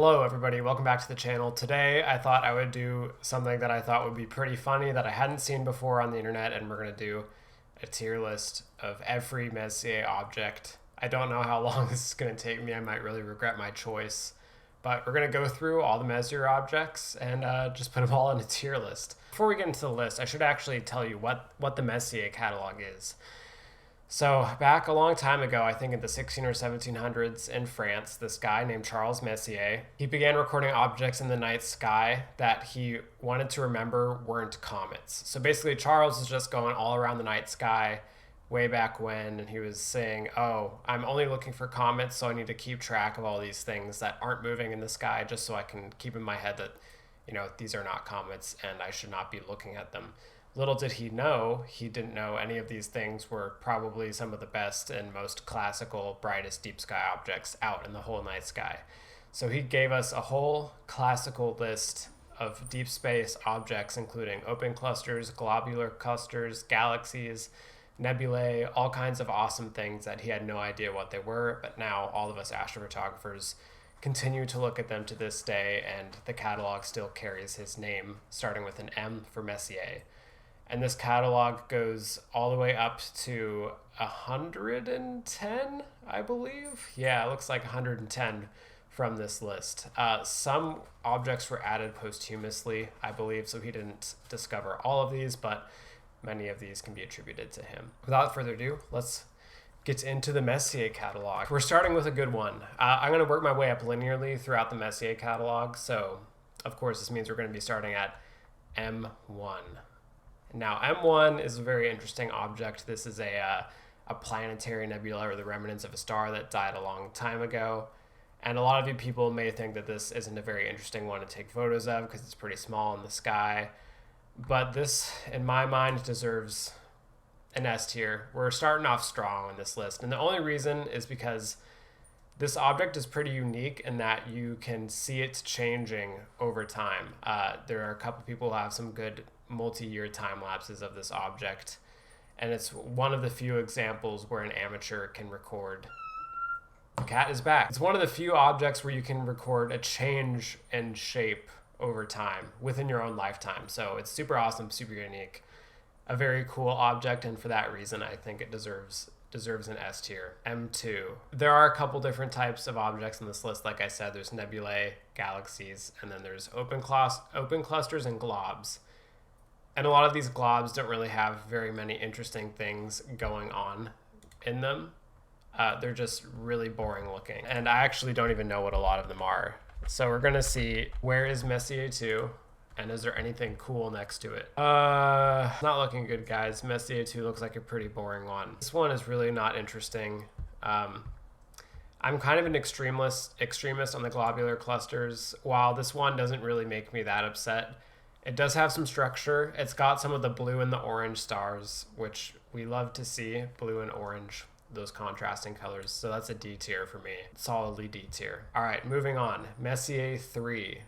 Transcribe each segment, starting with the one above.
Hello everybody, welcome back to the channel. Today I thought I would do something that I thought would be pretty funny that I hadn't seen before on the internet, and we're going to do a tier list of every Messier object. I don't know how long this is going to take me, I might really regret my choice, but we're going to go through all the Messier objects and just put them all in a tier list. Before we get into the list, I should actually tell you what the Messier catalog is. So back a long time ago, I think in the 16 or 1700s in France, this guy named Charles Messier, he began recording objects in the night sky that he wanted to remember weren't comets. So basically Charles was just going all around the night sky way back when, and he was saying, oh, I'm only looking for comets, so I need to keep track of all these things that aren't moving in the sky just so I can keep in my head that, these are not comets and I should not be looking at them. Little did he know, he didn't know any of these things were probably some of the best and most classical, brightest deep sky objects out in the whole night sky. So he gave us a whole classical list of deep space objects, including open clusters, globular clusters, galaxies, nebulae, all kinds of awesome things that he had no idea what they were, but now all of us astrophotographers continue to look at them to this day, and the catalog still carries his name, starting with an M for Messier. And this catalog goes all the way up to 110, I believe. Yeah, it looks like 110 from this list. Some objects were added posthumously, I believe, so he didn't discover all of these, but many of these can be attributed to him. Without further ado, let's get into the Messier catalog. We're starting with a good one. I'm going to work my way up linearly throughout the Messier catalog, so of course this means we're going to be starting at M1. Now, M1 is a very interesting object. This is a planetary nebula, or the remnants of a star that died a long time ago. And a lot of you people may think that this isn't a very interesting one to take photos of because it's pretty small in the sky. But this, in my mind, deserves an S tier. We're starting off strong on this list. And the only reason is because this object is pretty unique in that you can see it changing over time. There are a couple people who have some good multi-year time lapses of this object, and it's one of the few examples where an amateur can record. The cat is back. It's one of the few objects where you can record a change in shape over time within your own lifetime. So it's super awesome, super unique, a very cool object, and for that reason I think it deserves an S tier. M2. There are a couple different types of objects in this list. Like I said, there's nebulae, galaxies, and then there's open clusters and globs. And a lot of these globs don't really have very many interesting things going on in them. They're just really boring looking. And I actually don't even know what a lot of them are. So we're going to see, where is Messier 2? And is there anything cool next to it? Not looking good, guys. Messier 2 looks like a pretty boring one. This one is really not interesting. I'm kind of an extremist on the globular clusters. While this one doesn't really make me that upset, it does have some structure. It's got some of the blue and the orange stars, which we love to see, blue and orange, those contrasting colors. So that's a D tier for me, solidly D tier. All right, moving on. Messier 3.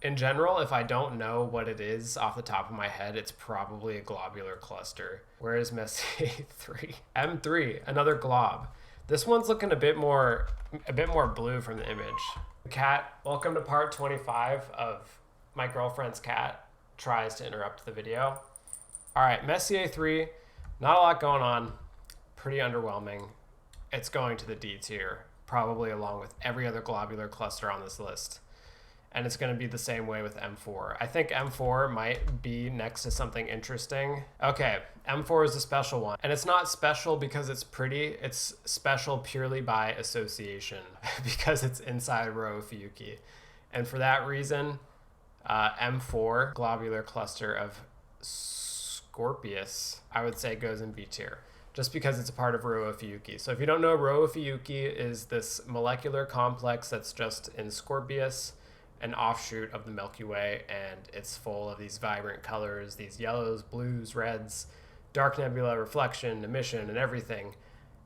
In general, if I don't know what it is off the top of my head, it's probably a globular cluster. Where is Messier 3? M3, another glob. This one's looking a bit more blue from the image. Cat, welcome to part 25 of my girlfriend's cat tries to interrupt the video. All right, Messier 3, not a lot going on, pretty underwhelming. It's going to the D tier, probably along with every other globular cluster on this list. And it's going to be the same way with M4. I think M4 might be next to something interesting. Okay, M4 is a special one. And it's not special because it's pretty, it's special purely by association because it's inside Rho Ophiuchi. And for that reason, M4, globular cluster of Scorpius, I would say goes in B tier, just because it's a part of Rho Ophiuchi. So if you don't know, Rho Ophiuchi is this molecular complex that's just in Scorpius, an offshoot of the Milky Way, and it's full of these vibrant colors, these yellows, blues, reds, dark nebula, reflection, emission, and everything.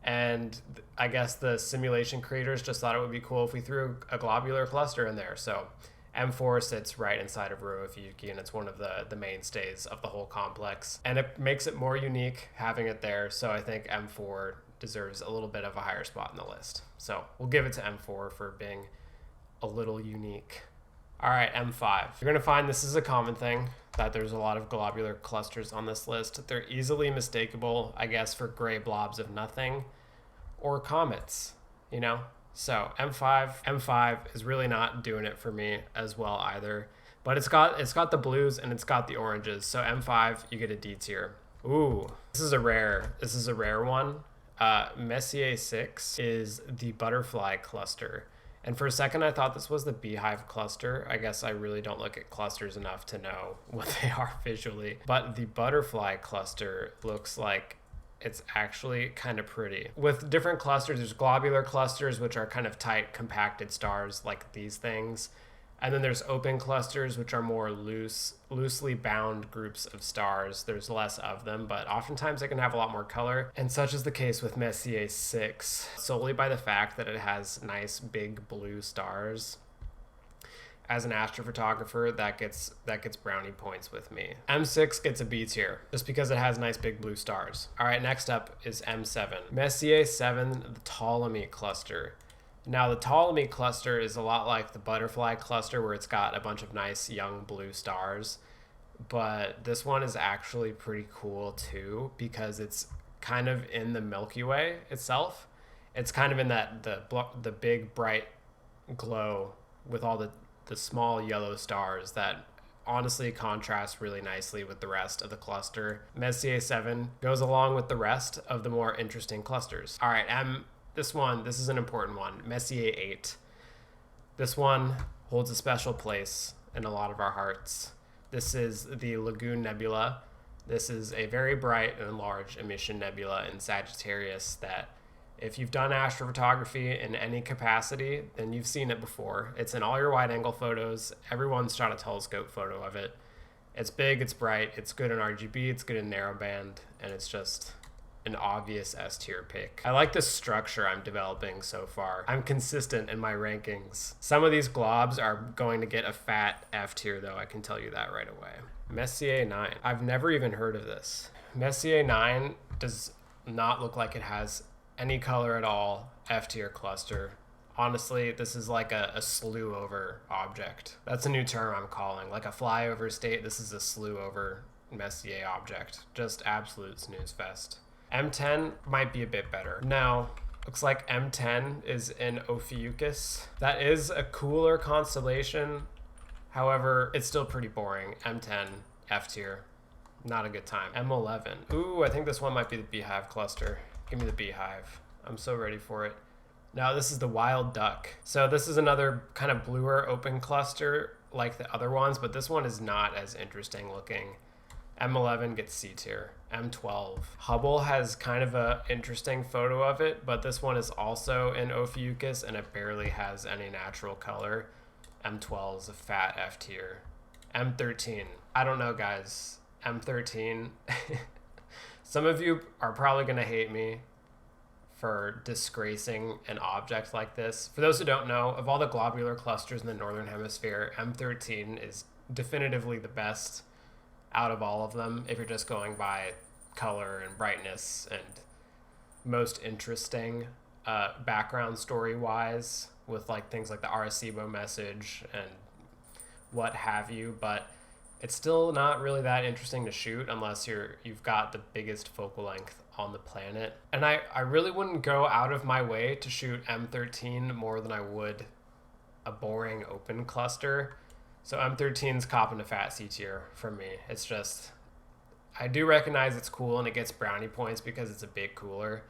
And I guess the simulation creators just thought it would be cool if we threw a globular cluster in there. So M4 sits right inside of Rho Ophiuchi, and it's one of the mainstays of the whole complex. And it makes it more unique having it there, so I think M4 deserves a little bit of a higher spot in the list. So we'll give it to M4 for being a little unique. All right, M5. You're gonna find this is a common thing, that there's a lot of globular clusters on this list. They're easily mistakable, I guess, for gray blobs of nothing or comets, you know? So M5 is really not doing it for me as well either. But it's got the blues and it's got the oranges. So M5, you get a D tier. Ooh, this is a rare one. Messier 6 is the butterfly cluster. And for a second, I thought this was the beehive cluster. I guess I really don't look at clusters enough to know what they are visually. But the butterfly cluster looks like it's actually kind of pretty. With different clusters, there's globular clusters, which are kind of tight, compacted stars like these things. And then there's open clusters, which are more loosely bound groups of stars. There's less of them, but oftentimes they can have a lot more color. And such is the case with Messier 6, solely by the fact that it has nice big blue stars. As an astrophotographer, that gets brownie points with me. M6 gets a B tier, just because it has nice big blue stars. All right, next up is M7. Messier 7, the Ptolemy cluster. Now, the Ptolemy cluster is a lot like the butterfly cluster, where it's got a bunch of nice young blue stars. But this one is actually pretty cool too, because it's kind of in the Milky Way itself. It's kind of in that the big bright glow with all the small yellow stars that honestly contrast really nicely with the rest of the cluster. Messier 7 goes along with the rest of the more interesting clusters. All right, this is an important one. Messier 8. This one holds a special place in a lot of our hearts. This is the Lagoon Nebula. This is a very bright and large emission nebula in Sagittarius that, if you've done astrophotography in any capacity, then you've seen it before. It's in all your wide-angle photos. Everyone's shot a telescope photo of it. It's big, it's bright, it's good in RGB, it's good in narrowband, and it's just an obvious S tier pick. I like the structure I'm developing so far. I'm consistent in my rankings. Some of these globs are going to get a fat F tier though, I can tell you that right away. Messier 9. I've never even heard of this. Messier 9 does not look like it has any color at all. F tier cluster. Honestly, this is like a slew over object. That's a new term I'm calling. Like a flyover state, this is a slew over Messier object. Just absolute snooze fest. M10 might be a bit better. No, looks like M10 is in Ophiuchus. That is a cooler constellation. However, it's still pretty boring. M10, F tier. Not a good time. M11. Ooh, I think this one might be the beehive cluster. Give me the beehive. I'm so ready for it. Now this is the wild duck. So this is another kind of bluer open cluster like the other ones, but this one is not as interesting looking. M11 gets C tier. M12. Hubble has kind of a interesting photo of it, but this one is also in Ophiuchus and it barely has any natural color. M12 is a fat F tier. M13. I don't know, guys. M13. Some of you are probably going to hate me for disgracing an object like this. For those who don't know, of all the globular clusters in the Northern Hemisphere, M13 is definitively the best out of all of them, if you're just going by color and brightness and most interesting background story wise, with like things like the Arecibo message and what have you. But it's still not really that interesting to shoot unless you've got the biggest focal length on the planet. And I really wouldn't go out of my way to shoot M13 more than I would a boring open cluster. So M13's copping a fat C tier for me. It's just, I do recognize it's cool and it gets brownie points because it's a bit cooler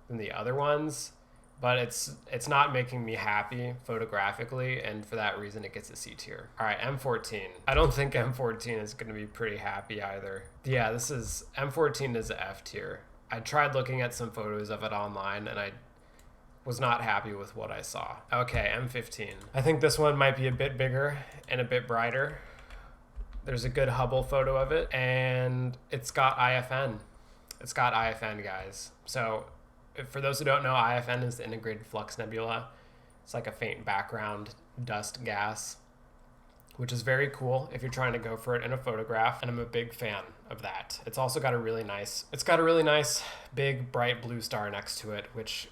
than the other ones, but it's not making me happy photographically, and for that reason it gets a C tier. All right, M14. I don't think M14 is going to be pretty happy either. Yeah, M14 is a F tier. I tried looking at some photos of it online and I was not happy with what I saw. Okay, M15. I think this one might be a bit bigger and a bit brighter. There's a good Hubble photo of it, and it's got IFN. It's got IFN, guys. So for those who don't know, IFN is the Integrated Flux Nebula. It's like a faint background dust gas, which is very cool if you're trying to go for it in a photograph, and I'm a big fan of that. It's also got a really nice big bright blue star next to it, which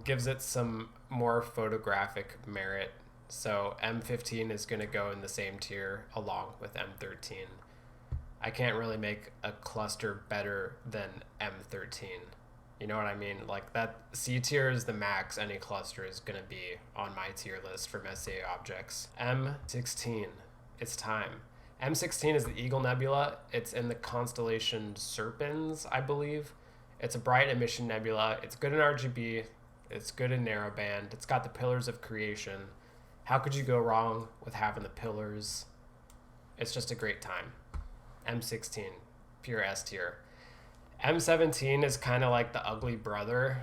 gives it some more photographic merit So M15 is going to go in the same tier along with M13. I can't really make a cluster better than M13. You know what I mean? Like that C tier is the max any cluster is going to be on my tier list for Messier objects. M16, it's time. M16 is the Eagle Nebula. It's in the constellation Serpens, I believe. It's a bright emission nebula. It's good in RGB. It's good in narrowband. It's got the pillars of creation. How could you go wrong with having the pillars? It's just a great time. M16, pure S tier. M17 is kind of like the ugly brother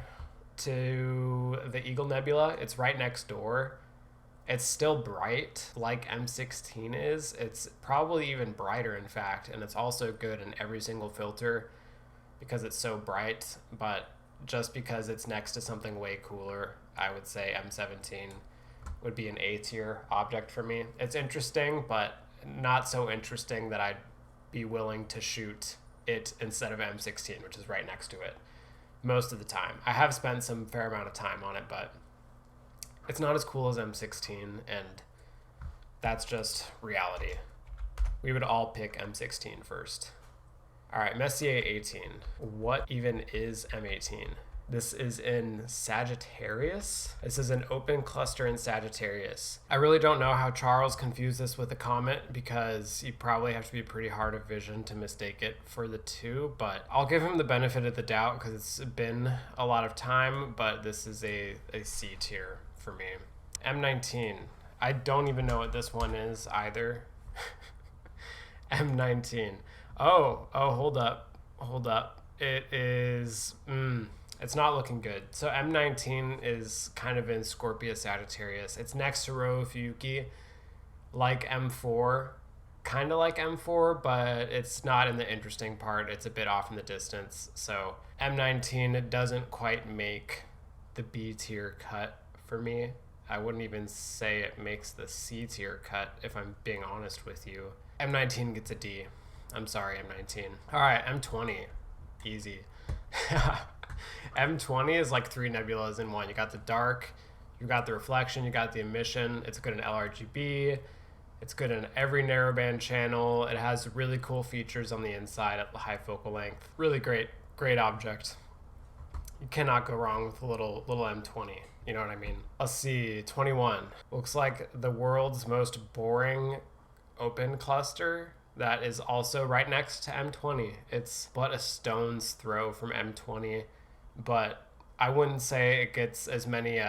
to the Eagle Nebula. It's right next door. It's still bright like M16 is. It's probably even brighter, in fact, and it's also good in every single filter because it's so bright, but just because it's next to something way cooler, I would say M17 would be an A tier object for me. It's interesting, but not so interesting that I'd be willing to shoot it instead of M16, which is right next to it most of the time. I have spent some fair amount of time on it, but it's not as cool as M16, and that's just reality. We would all pick M16 first. All right, Messier 18. What even is M18? This is in Sagittarius. This is an open cluster in Sagittarius. I really don't know how Charles confused this with a comet because you probably have to be pretty hard of vision to mistake it for the two, but I'll give him the benefit of the doubt because it's been a lot of time, but this is a C tier for me. M19. I don't even know what this one is either. M19. Oh, hold up. It is, it's not looking good. So M19 is kind of in Scorpio Sagittarius. It's next to Rho Ophiuchi, like M4, kind of like M4, but it's not in the interesting part. It's a bit off in the distance. So M19 doesn't quite make the B tier cut for me. I wouldn't even say it makes the C tier cut if I'm being honest with you. M19 gets a D. I'm sorry, M19. All right, M20. Easy. M20 is like 3 nebulas in one. You got the dark, you got the reflection, you got the emission. It's good in LRGB. It's good in every narrowband channel. It has really cool features on the inside at high focal length. Really great object. You cannot go wrong with a little M20. You know what I mean? Let's see, 21. Looks like the world's most boring open cluster that is also right next to M20. It's but a stone's throw from M20, but I wouldn't say it gets as many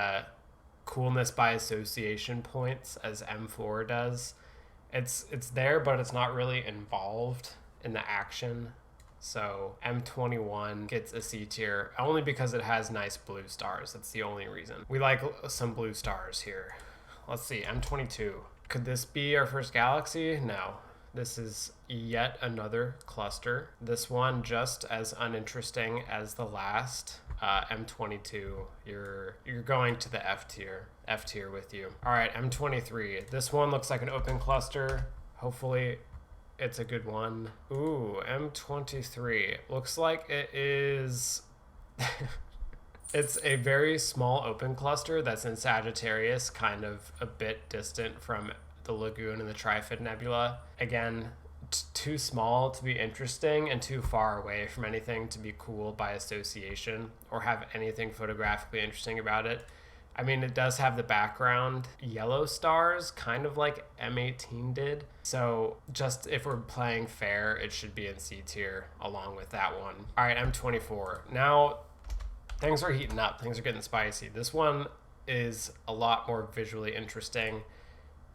coolness by association points as M4 does. It's there, but it's not really involved in the action. So M21 gets a C tier only because it has nice blue stars. That's the only reason. We like some blue stars here. Let's see, M22. Could this be our first galaxy? No. This is yet another cluster. This one just as uninteresting as the last. M22, you're going to the F tier with you. All right, M23. This one looks like an open cluster. Hopefully it's a good one. Ooh, M23. Looks like it is... It's a very small open cluster that's in Sagittarius, kind of a bit distant from the Lagoon and the Trifid Nebula. Again, too small to be interesting and too far away from anything to be cool by association or have anything photographically interesting about it. I mean, it does have the background yellow stars, kind of like M18 did. So just if we're playing fair, it should be in C tier along with that one. All right, M24. Now, things are heating up. Things are getting spicy. This one is a lot more visually interesting.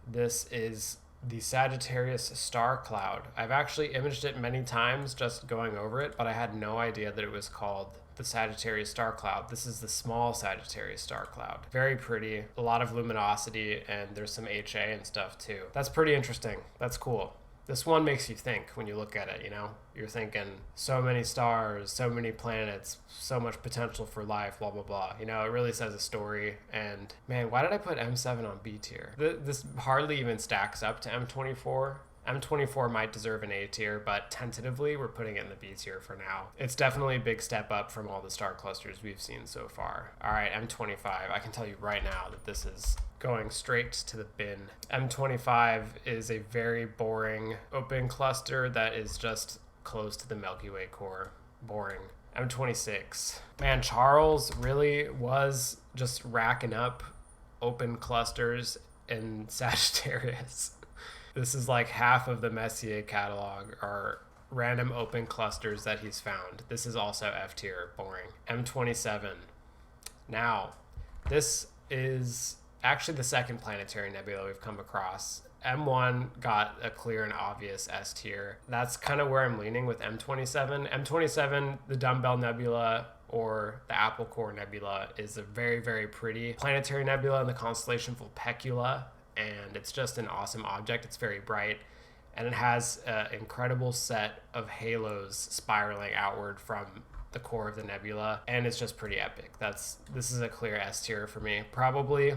This is the Sagittarius star cloud. I've actually imaged it many times just going over it, but I had no idea that it was called the Sagittarius star cloud. This is the small Sagittarius star cloud. Very pretty, a lot of luminosity, and there's some HA and stuff too. That's pretty interesting. That's cool. This one makes you think when you look at it, you know? You're thinking, so many stars, so many planets, so much potential for life, blah, blah, blah. You know, it really says a story. And man, why did I put M7 on B tier? This hardly even stacks up to M24. M24 might deserve an A tier, but tentatively we're putting it in the B tier for now. It's definitely a big step up from all the star clusters we've seen so far. All right, M25. I can tell you right now that this is going straight to the bin. M25 is a very boring open cluster that is just close to the Milky Way core. Boring. M26. Man, Charles really was just racking up open clusters in Sagittarius. This is like half of the Messier catalog are random open clusters that he's found. This is also F tier, boring. M27. Now, this is actually the second planetary nebula we've come across. M1 got a clear and obvious S tier. That's kind of where I'm leaning with M27. M27, the Dumbbell Nebula or the Apple Core Nebula, is a very, very pretty planetary nebula in the constellation Vulpecula, and it's just an awesome object. It's very bright, and it has an incredible set of halos spiraling outward from the core of the nebula, and it's just pretty epic. This is a clear S tier for me. Probably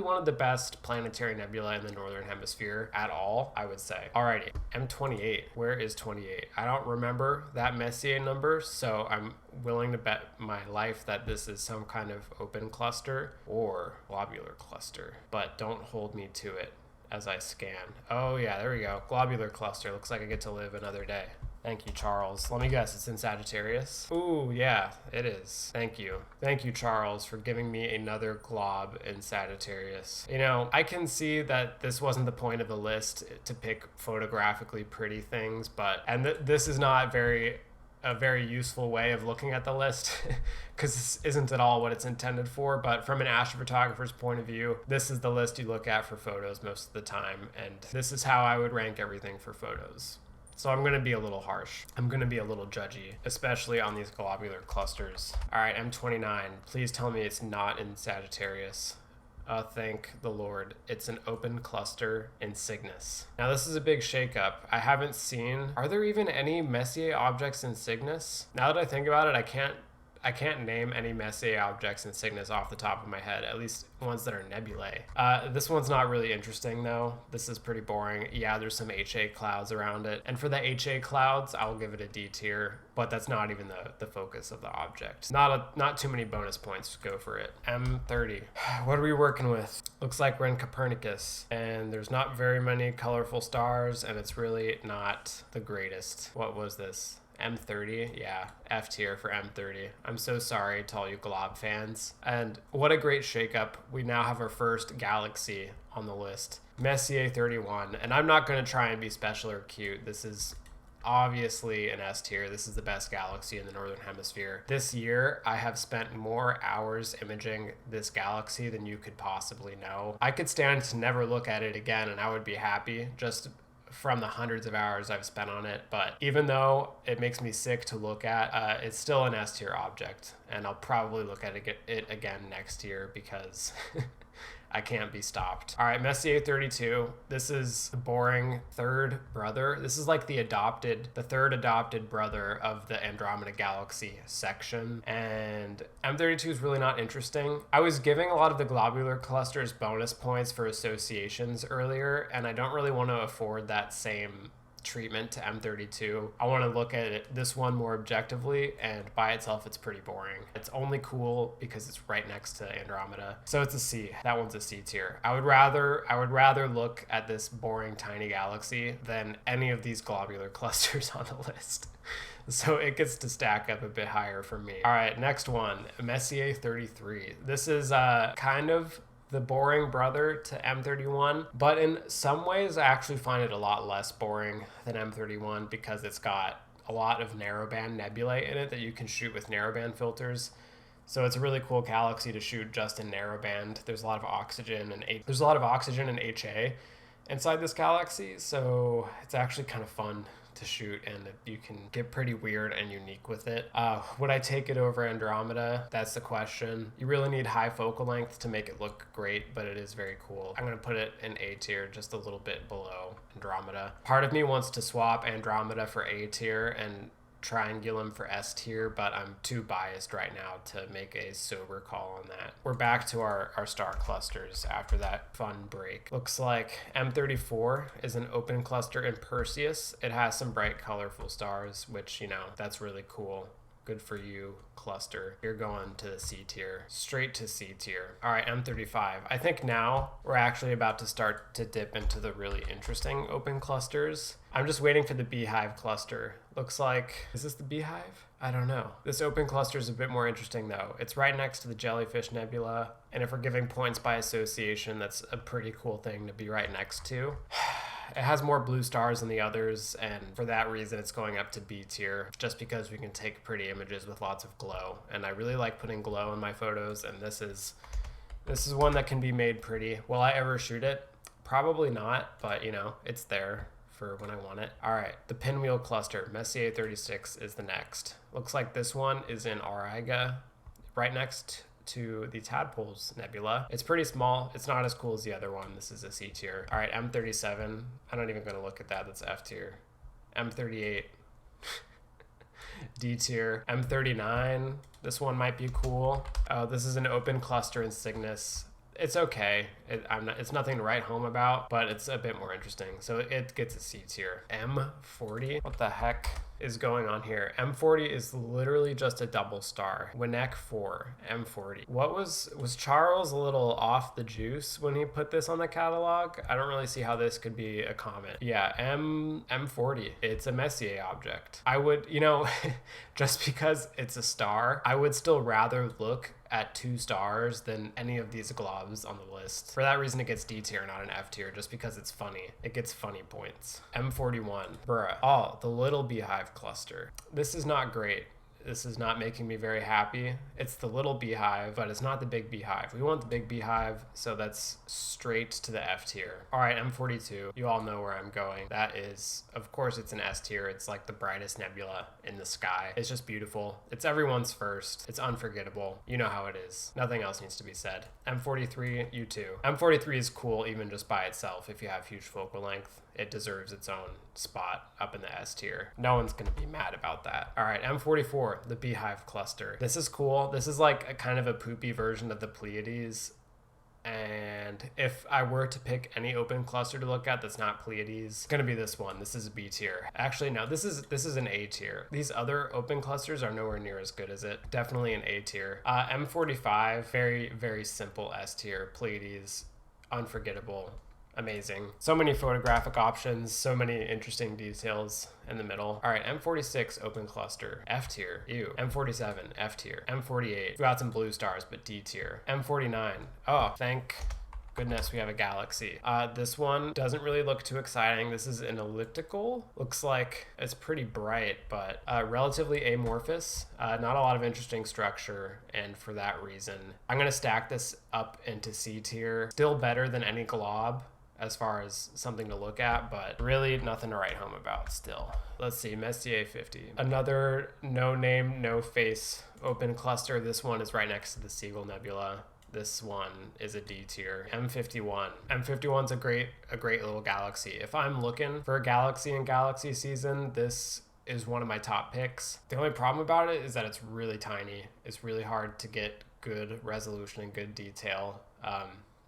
one of the best planetary nebula in the northern hemisphere at all, I would say. Alrighty, M28. Where is 28? I don't remember that Messier number, so I'm willing to bet my life that this is some kind of open cluster or globular cluster, but don't hold me to it as I scan. Oh yeah, there we go. Globular cluster. Looks like I get to live another day. Thank you, Charles. Let me guess, it's in Sagittarius? Ooh, yeah, it is. Thank you. Thank you, Charles, for giving me another glob in Sagittarius. You know, I can see that this wasn't the point of the list to pick photographically pretty things, and this is not a very useful way of looking at the list because this isn't at all what it's intended for. But from an astrophotographer's point of view, this is the list you look at for photos most of the time, and this is how I would rank everything for photos. So I'm going to be a little harsh. I'm going to be a little judgy, especially on these globular clusters. All right, M29. Please tell me it's not in Sagittarius. Thank the Lord. It's an open cluster in Cygnus. Now, this is a big shakeup. I haven't seen... Are there even any Messier objects in Cygnus? Now that I think about it, I can't name any Messier objects in Cygnus off the top of my head, at least ones that are nebulae. This one's not really interesting though. This is pretty boring. Yeah, there's some HA clouds around it. And for the HA clouds, I'll give it a D tier, but that's not even the focus of the object. Not too many bonus points to go for it. M30. What are we working with? Looks like we're in Copernicus, and there's not very many colorful stars, and it's really not the greatest. What was this? M30, yeah, F tier for M30. I'm so sorry to all you glob fans. And what a great shakeup. We now have our first galaxy on the list. Messier 31. And I'm not going to try and be special or cute. This is obviously an S tier. This is the best galaxy in the northern hemisphere. This year, I have spent more hours imaging this galaxy than you could possibly know. I could stand to never look at it again, and I would be happy just from the hundreds of hours I've spent on it. But even though it makes me sick to look at, it's still an S tier object, and I'll probably look at it again next year because I can't be stopped. All right, Messier 32. This is the boring third brother. This is like the third adopted brother of the Andromeda Galaxy section. And M32 is really not interesting. I was giving a lot of the globular clusters bonus points for associations earlier, and I don't really want to afford that same treatment to M32. I want to look at this one more objectively, and by itself it's pretty boring. It's only cool because it's right next to Andromeda. So it's a C. That one's a C tier. I would rather look at this boring tiny galaxy than any of these globular clusters on the list. So it gets to stack up a bit higher for me. All right, next one, Messier 33. This is kind of the boring brother to M31, but in some ways I actually find it a lot less boring than M31 because it's got a lot of narrowband nebulae in it that you can shoot with narrowband filters. So it's a really cool galaxy to shoot just in narrowband. There's a lot of oxygen and HA inside this galaxy, so it's actually kind of fun to shoot, and you can get pretty weird and unique with it. Would I take it over Andromeda? That's the question. You really need high focal length to make it look great, but it is very cool. I'm going to put it in A tier, just a little bit below Andromeda. Part of me wants to swap Andromeda for A tier and Triangulum for S tier, but I'm too biased right now to make a sober call on that. We're back to our star clusters after that fun break. Looks like M34 is an open cluster in Perseus. It has some bright colorful stars, which, you know, that's really cool. Good for you, cluster. You're going to the C tier, straight to C tier. All right, M35. I think now we're actually about to start to dip into the really interesting open clusters. I'm just waiting for the beehive cluster. Looks like, is this the beehive? I don't know. This open cluster is a bit more interesting though. It's right next to the jellyfish nebula. And if we're giving points by association, that's a pretty cool thing to be right next to. It has more blue stars than the others, and for that reason it's going up to B tier, just because we can take pretty images with lots of glow. And I really like putting glow in my photos, and this is one that can be made pretty. Will I ever shoot it? Probably not, but you know, it's there for when I want it. All right, the pinwheel cluster, Messier 36 is the next. Looks like this one is in Auriga, right next to the Tadpoles Nebula. It's pretty small. It's not as cool as the other one. This is a C tier. All right, M37. I'm not even going to look at that. That's F tier. M38. D tier. M39. This one might be cool. Oh, this is an open cluster in Cygnus. It's okay. It's nothing to write home about, but it's a bit more interesting. So it gets a C tier. M40. What the heck is going on here? M40 is literally just a double star. Winnek 4, M40. What was Charles a little off the juice when he put this on the catalog? I don't really see how this could be a comment. Yeah, M40. It's a Messier object. I would, you know, just because it's a star, I would still rather look at 2 stars than any of these globs on the list. For that reason, it gets D tier, not an F tier, just because it's funny. It gets funny points. M41. Bruh. Oh, the little beehive cluster. This is not great. This is not making me very happy. It's the little beehive, but it's not the big beehive. We want the big beehive, so that's straight to the F tier. All right, M42. You all know where I'm going. That is, of course, it's an S tier. It's like the brightest nebula in the sky. It's just beautiful. It's everyone's first. It's unforgettable. You know how it is. Nothing else needs to be said. M43, you too. M43 is cool even just by itself if you have huge focal length. It deserves its own spot up in the S tier. No one's gonna be mad about that. All right, M44, the beehive cluster. This is cool. This is like a kind of a poopy version of the Pleiades. And if I were to pick any open cluster to look at that's not Pleiades, it's gonna be this one. This is a B tier. Actually, no, this is an A tier. These other open clusters are nowhere near as good as it. Definitely an A tier. M45, very, very simple S tier. Pleiades, unforgettable. Amazing. So many photographic options, so many interesting details in the middle. All right, M46 open cluster, F tier. Ew. M47, F tier. M48, got some blue stars, but D tier. M49, oh, thank goodness we have a galaxy. This one doesn't really look too exciting. This is an elliptical. Looks like it's pretty bright, but relatively amorphous. Not a lot of interesting structure, and for that reason, I'm gonna stack this up into C tier. Still better than any glob as far as something to look at, but really nothing to write home about still. Let's see, Messier 50. Another no name, no face open cluster. This one is right next to the Seagull Nebula. This one is a D tier. M51. M51's a great little galaxy. If I'm looking for a galaxy in galaxy season, this is one of my top picks. The only problem about it is that it's really tiny. It's really hard to get good resolution and good detail,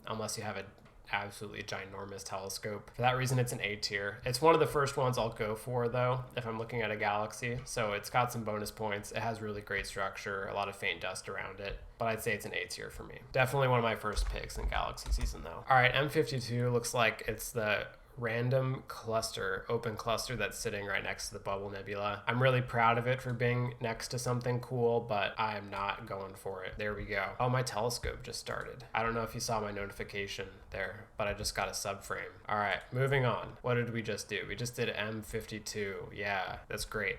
unless you have an absolutely ginormous telescope. For that reason, it's an A tier. It's one of the first ones I'll go for though, if I'm looking at a galaxy. So it's got some bonus points. It has really great structure, a lot of faint dust around it, but I'd say it's an A tier for me. Definitely one of my first picks in galaxy season though. All right, M52 looks like it's the random cluster, open cluster that's sitting right next to the Bubble Nebula. I'm really proud of it for being next to something cool, but I'm not going for it. There we go. Oh, my telescope just started. I don't know if you saw my notification there, but I just got a subframe. All right, moving on. What did we just do? We just did M52. Yeah, that's great.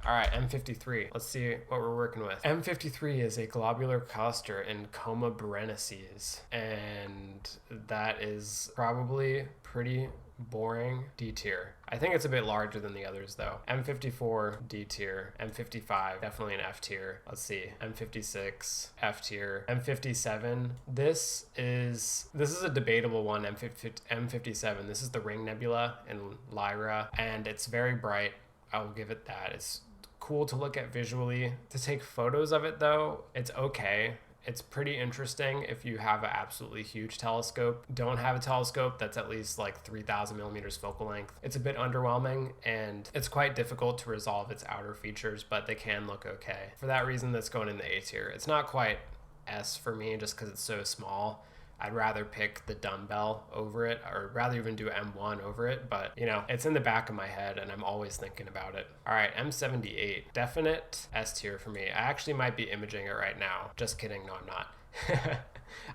All right, M53. Let's see what we're working with. M53 is a globular cluster in Coma Berenices, and that is probably pretty boring. D tier. I think it's a bit larger than the others though. M54, D tier. M55, definitely an F tier. Let's see. M56, F tier. M57, this is a debatable one. M57, this is the Ring Nebula in Lyra, and it's very bright. I'll give it that. It's cool to look at visually. To take photos of it though, it's okay. It's pretty interesting if you have an absolutely huge telescope. Don't have a telescope that's at least like 3,000 millimeters focal length. It's a bit underwhelming, and it's quite difficult to resolve its outer features, but they can look okay. For that reason, that's going in the A tier. It's not quite S for me just because it's so small. I'd rather pick the dumbbell over it, or rather even do M1 over it, but you know, it's in the back of my head and I'm always thinking about it. All right, M78, definite S tier for me. I actually might be imaging it right now. Just kidding, no, I'm not.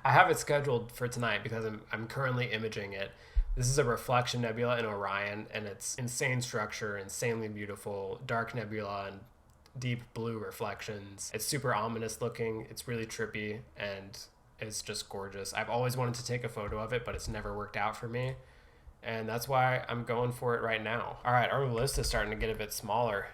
I have it scheduled for tonight because I'm currently imaging it. This is a reflection nebula in Orion, and it's insane structure, insanely beautiful, dark nebula and deep blue reflections. It's super ominous looking, it's really trippy, and it's just gorgeous. I've always wanted to take a photo of it, but it's never worked out for me. And that's why I'm going for it right now. All right, our list is starting to get a bit smaller.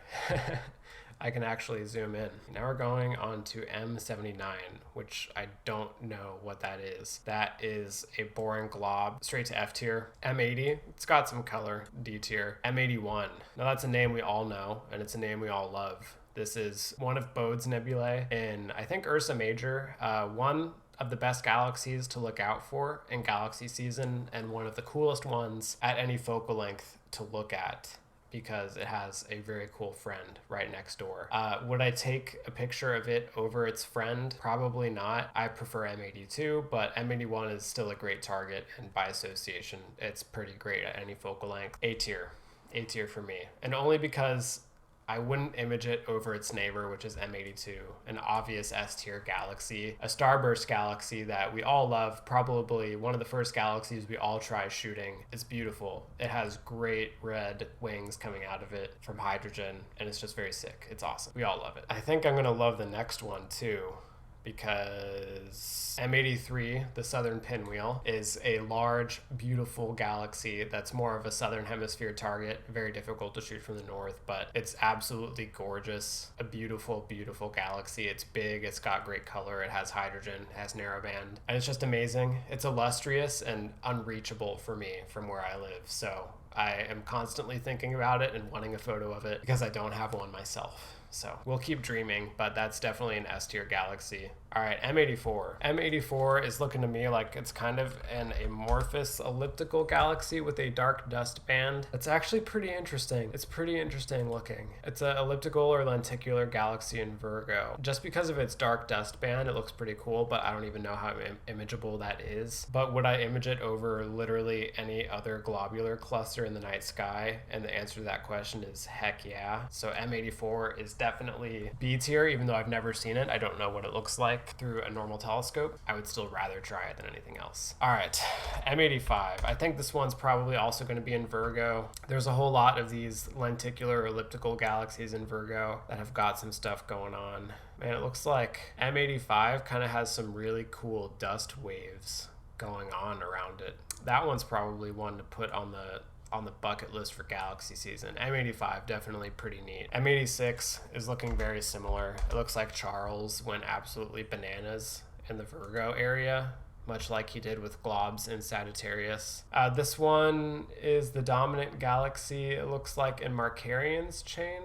I can actually zoom in. Now we're going on to M79, which I don't know what that is. That is a boring glob, straight to F tier. M80, it's got some color, D tier. M81, now that's a name we all know, and it's a name we all love. This is one of Bode's nebulae in, I think, Ursa Major. One of the best galaxies to look out for in galaxy season, and one of the coolest ones at any focal length to look at, because it has a very cool friend right next door. Would I take a picture of it over its friend? Probably not. I prefer M82, but M81 is still a great target, and by association, it's pretty great at any focal length. A tier. A tier for me. And only because I wouldn't image it over its neighbor, which is M82, an obvious S-tier galaxy, a starburst galaxy that we all love, probably one of the first galaxies we all try shooting. It's beautiful. It has great red wings coming out of it from hydrogen, and it's just very sick. It's awesome. We all love it. I think I'm going to love the next one too, because M83, the southern pinwheel, is a large, beautiful galaxy that's more of a southern hemisphere target, very difficult to shoot from the north, but it's absolutely gorgeous. A beautiful, beautiful galaxy. It's big, it's got great color, it has hydrogen, it has narrowband, and it's just amazing. It's illustrious and unreachable for me from where I live, so I am constantly thinking about it and wanting a photo of it because I don't have one myself. So we'll keep dreaming, but that's definitely an S-tier galaxy. All right, M84. M84 is looking to me like it's kind of an amorphous elliptical galaxy with a dark dust band. It's actually pretty interesting. It's pretty interesting looking. It's an elliptical or lenticular galaxy in Virgo. Just because of its dark dust band, it looks pretty cool, but I don't even know how imageable that is. But would I image it over literally any other globular cluster in the night sky? And the answer to that question is heck yeah. So M84 is definitely B tier, even though I've never seen it. I don't know what it looks like through a normal telescope. I would still rather try it than anything else. All right, M85. I think this one's probably also going to be in Virgo. There's a whole lot of these lenticular elliptical galaxies in Virgo that have got some stuff going on. Man, it looks like M85 kind of has some really cool dust waves going on around it. That one's probably one to put on the bucket list for galaxy season. M85, definitely pretty neat. M86 is looking very similar. It looks like Charles went absolutely bananas in the Virgo area, much like he did with globs in Sagittarius. This one is the dominant galaxy, it looks like, in Markarian's chain.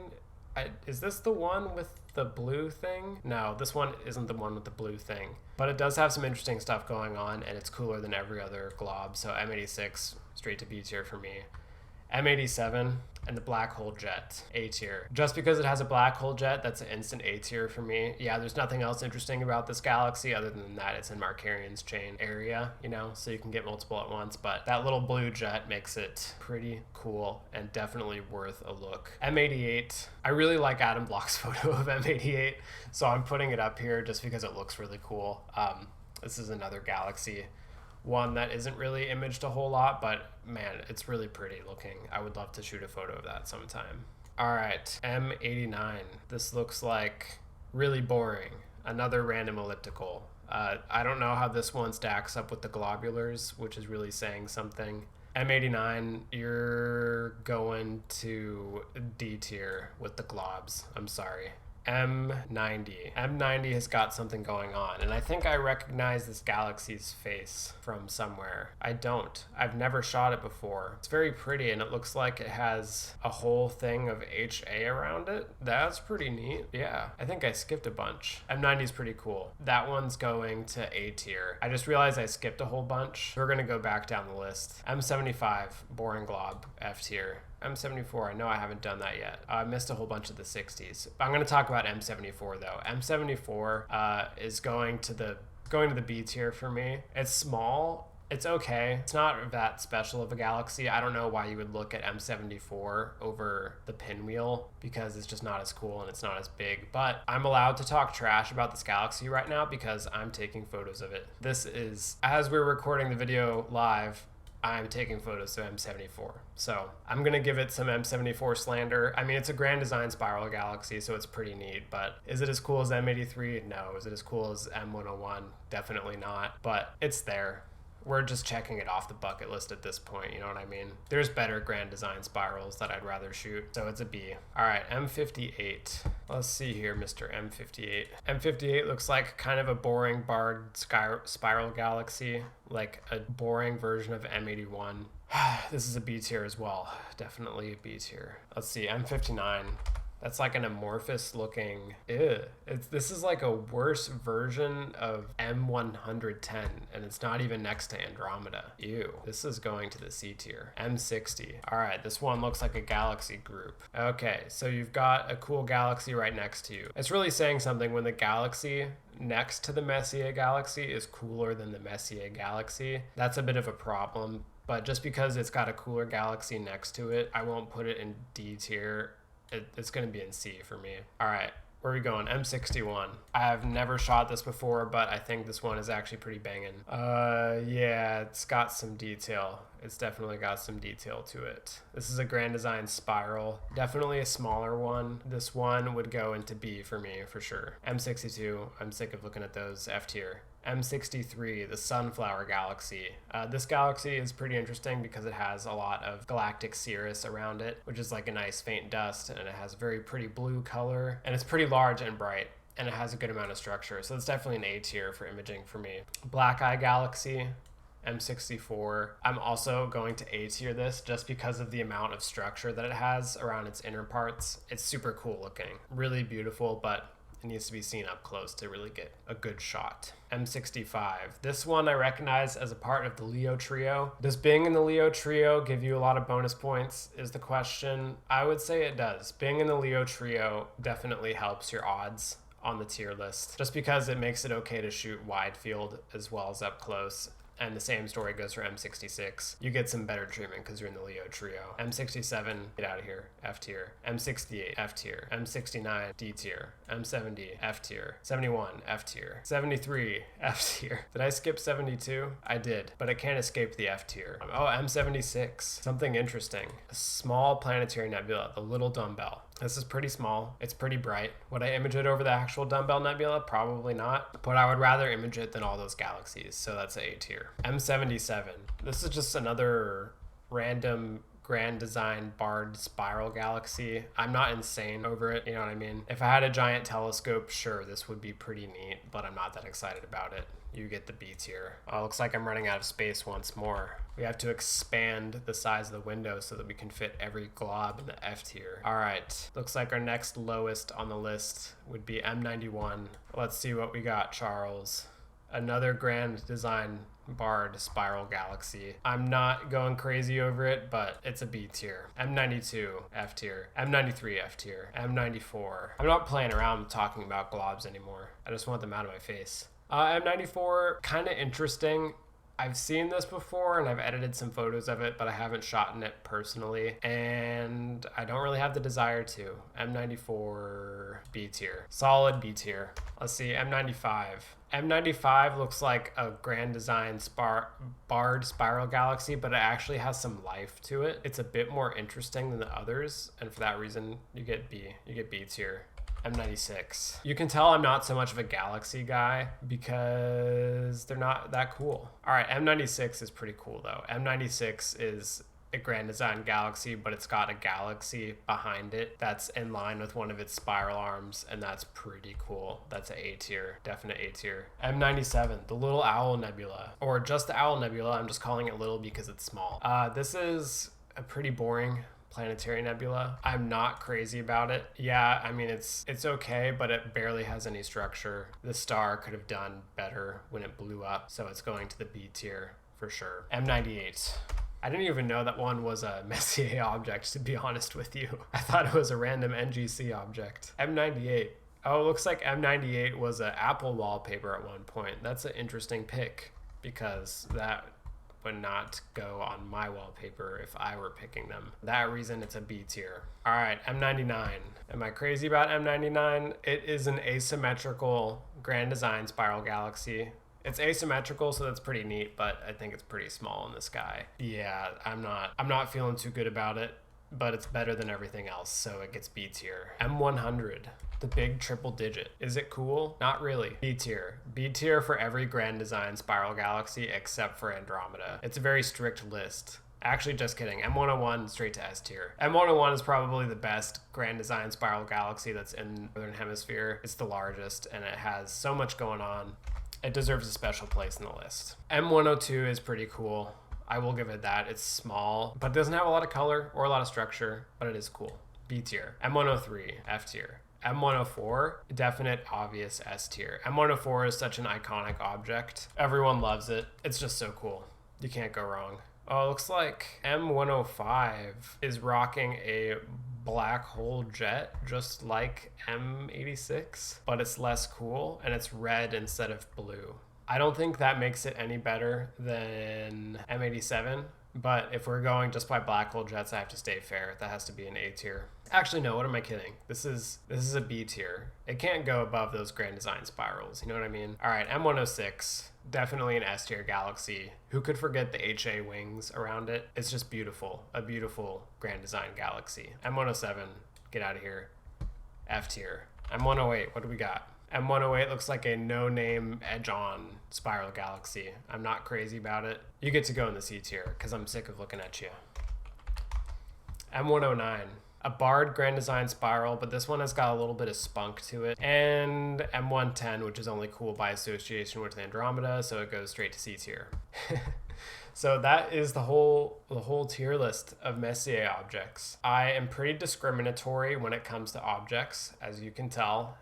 Is this the one with the blue thing? No, this one isn't the one with the blue thing. But it does have some interesting stuff going on, and it's cooler than every other glob. So M86, straight to B tier for me. M87 and the black hole jet, A tier. Just because it has a black hole jet, that's an instant A tier for me. Yeah, there's nothing else interesting about this galaxy other than that it's in Markarian's chain area, you know, so you can get multiple at once. But that little blue jet makes it pretty cool and definitely worth a look. M88, I really like Adam Bloch's photo of M88, so I'm putting it up here just because it looks really cool. This is another galaxy, one that isn't really imaged a whole lot, but man, it's really pretty looking. I would love to shoot a photo of that sometime. All right, M89. This looks like really boring. Another random elliptical. I don't know how this one stacks up with the globulars, which is really saying something. M89, you're going to D tier with the globs. I'm sorry. M90. M90 has got something going on, and I think I recognize this galaxy's face from somewhere. I don't. I've never shot it before. It's very pretty, and it looks like it has a whole thing of HA around it. That's pretty neat. Yeah, I think I skipped a bunch. M90 is pretty cool. That one's going to A tier. I just realized I skipped a whole bunch. We're gonna go back down the list. M75, boring glob, F tier. M74, I know I haven't done that yet. I missed a whole bunch of the 60s. I'm going to talk about M74 though. M74 is going to the B tier for me. It's small. It's okay. It's not that special of a galaxy. I don't know why you would look at M74 over the Pinwheel, because it's just not as cool and it's not as big. But I'm allowed to talk trash about this galaxy right now because I'm taking photos of it. This is, as we're recording the video live, I'm taking photos of M74. So I'm going to give it some M74 slander. I mean, it's a grand design spiral galaxy, so it's pretty neat, but is it as cool as M83? No. Is it as cool as M101? Definitely not, but it's there. We're just checking it off the bucket list at this point, you know what I mean? There's better grand design spirals that I'd rather shoot, so it's a B. All right, M58. Let's see here, Mr. M58. M58 looks like kind of a boring barred spiral galaxy, like a boring version of M81. This is a B tier as well. Definitely a B tier. Let's see, M59. That's like an amorphous looking, this is like a worse version of M110, and it's not even next to Andromeda. Ew, this is going to the C tier. M60. All right, this one looks like a galaxy group. Okay, so you've got a cool galaxy right next to you. It's really saying something when the galaxy next to the Messier galaxy is cooler than the Messier galaxy. That's a bit of a problem, but just because it's got a cooler galaxy next to it, I won't put it in D tier. It's going to be in C for me. All right, where are we going? M61. I have never shot this before, but I think this one is actually pretty banging. Yeah, it's got some detail. It's definitely got some detail to it. This is a grand design spiral. Definitely a smaller one. This one would go into B for me, for sure. M62, I'm sick of looking at those. F tier. M63, the Sunflower Galaxy. This galaxy is pretty interesting because it has a lot of galactic cirrus around it, which is like a nice faint dust, and it has a very pretty blue color, and it's pretty large and bright, and it has a good amount of structure. So it's definitely an A tier for imaging for me. Black Eye Galaxy, M64. I'm also going to A tier this just because of the amount of structure that it has around its inner parts. It's super cool looking, really beautiful, but it needs to be seen up close to really get a good shot. M65. This one I recognize as a part of the Leo trio. Does being in the Leo trio give you a lot of bonus points is the question. I would say it does. Being in the Leo trio definitely helps your odds on the tier list, just because it makes it okay to shoot wide field as well as up close. And the same story goes for M66. You get some better treatment because you're in the Leo trio. M67, get out of here, F tier. M68, F tier. M69, D tier. M70, F tier. 71, F tier. 73, F tier. Did I skip 72? I did, but I can't escape the F tier. Oh, M76, something interesting. A small planetary nebula, the Little Dumbbell. This is pretty small. It's pretty bright. Would I image it over the actual Dumbbell Nebula? Probably not. But I would rather image it than all those galaxies. So that's A tier. M77. This is just another random grand design barred spiral galaxy. I'm not insane over it. You know what I mean? If I had a giant telescope, sure, this would be pretty neat, but I'm not that excited about it. You get the B tier. Oh, looks like I'm running out of space once more. We have to expand the size of the window so that we can fit every glob in the F tier. All right, looks like our next lowest on the list would be M91. Let's see what we got, Charles. Another grand design barred spiral galaxy. I'm not going crazy over it, but it's a B tier. M92, F tier. M93, F tier. M94. I'm not playing around talking about globs anymore. I just want them out of my face. M94, kind of interesting. I've seen this before and I've edited some photos of it, but I haven't shot in it personally, and I don't really have the desire to. M94, B tier. Solid B tier. Let's see, M95. M95 looks like a grand design barred spiral galaxy, but it actually has some life to it. It's a bit more interesting than the others, and for that reason, you get B. You get B tier. M96. You can tell I'm not so much of a galaxy guy because they're not that cool. All right, M96 is pretty cool though. M96 is a grand design galaxy, but it's got a galaxy behind it that's in line with one of its spiral arms, and that's pretty cool. That's an A tier, definite A tier. M97, the Little Owl Nebula, or just the Owl Nebula. I'm just calling it little because it's small. This is a pretty boring planetary nebula. I'm not crazy about it. Yeah, I mean, it's okay, but it barely has any structure. The star could have done better when it blew up, so it's going to the B tier for sure. M98. I didn't even know that one was a Messier object, to be honest with you. I thought it was a random NGC object. M98. Oh, it looks like M98 was an Apple wallpaper at one point. That's an interesting pick, because that would not go on my wallpaper if I were picking them. For that reason, it's a B tier. All right, M99. Am I crazy about M99? It is an asymmetrical grand design spiral galaxy. It's asymmetrical, so that's pretty neat, but I think it's pretty small in the sky. Yeah, I'm not feeling too good about it, but it's better than everything else, so it gets B tier. M100. The big triple digit. Is it cool? Not really. B tier. B tier for every grand design spiral galaxy except for Andromeda. It's a very strict list. Actually, just kidding. M101 straight to S tier. M101 is probably the best grand design spiral galaxy that's in the Northern Hemisphere. It's the largest, and it has so much going on. It deserves a special place in the list. M102 is pretty cool. I will give it that. It's small, but it doesn't have a lot of color or a lot of structure, but it is cool. B tier. M103, F tier. M104, definite, obvious S tier. M104 is such an iconic object. Everyone loves it. It's just so cool. You can't go wrong. Oh, it looks like M105 is rocking a black hole jet, just like M86, but it's less cool, and it's red instead of blue. I don't think that makes it any better than M87, but if we're going just by black hole jets, I have to stay fair. That has to be an A tier. Actually, no, what am I kidding? This is a B tier. It can't go above those grand design spirals, you know what I mean? All right, M106, definitely an S tier galaxy. Who could forget the HA wings around it? It's just beautiful, a beautiful grand design galaxy. M107, get out of here. F tier. M108, what do we got? M108 looks like a no-name edge-on spiral galaxy. I'm not crazy about it. You get to go in the C tier because I'm sick of looking at you. M109, a barred grand design spiral, but this one has got a little bit of spunk to it. And M110, which is only cool by association with Andromeda, so it goes straight to C tier. So that is the whole tier list of Messier objects. I am pretty discriminatory when it comes to objects, as you can tell.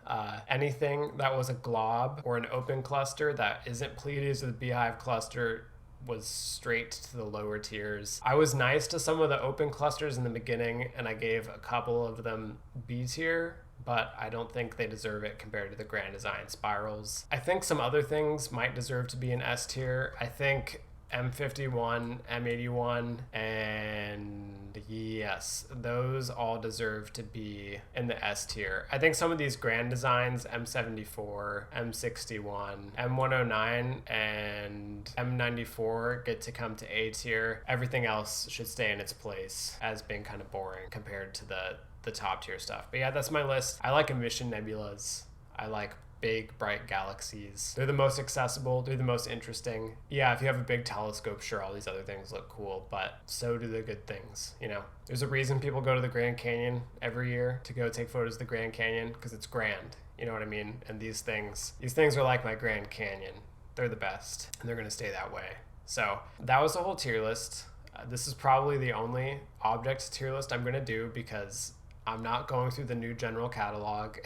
Anything that was a glob or an open cluster that isn't Pleiades or the Beehive cluster was straight to the lower tiers. I was nice to some of the open clusters in the beginning, and I gave a couple of them B tier, but I don't think they deserve it compared to the grand design spirals. I think some other things might deserve to be an S tier. I think M51, M81, and yes, those all deserve to be in the S tier. I think some of these grand designs, M74, M61, M109, and M94 get to come to A tier. Everything else should stay in its place as being kind of boring compared to the top tier stuff. But yeah, that's my list. I like emission nebulas. I like big, bright galaxies. They're the most accessible. They're the most interesting. Yeah, if you have a big telescope, sure, all these other things look cool, but so do the good things, you know? There's a reason people go to the Grand Canyon every year to go take photos of the Grand Canyon, because it's grand, you know what I mean? And these things are like my Grand Canyon. They're the best, and they're gonna stay that way. So that was the whole tier list. This is probably the only object tier list I'm gonna do, because I'm not going through the new general catalog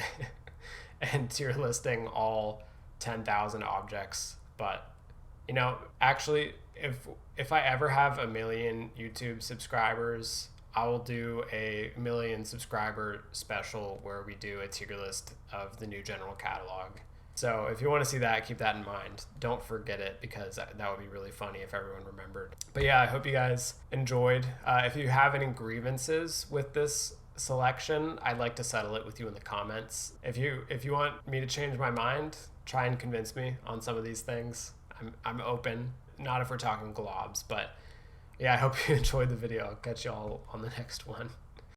and tier listing all 10,000 objects. But, you know, actually, if I ever have 1 million YouTube subscribers, I will do a 1 million subscriber special where we do a tier list of the new general catalog. So if you want to see that, keep that in mind. Don't forget it, because that would be really funny if everyone remembered. But yeah, I hope you guys enjoyed. If you have any grievances with this selection, I'd like to settle it with you in the comments. If you want me to change my mind, try and convince me on some of these things. I'm open, not if we're talking globs, but yeah, I hope you enjoyed the video. I'll catch you all on the next one.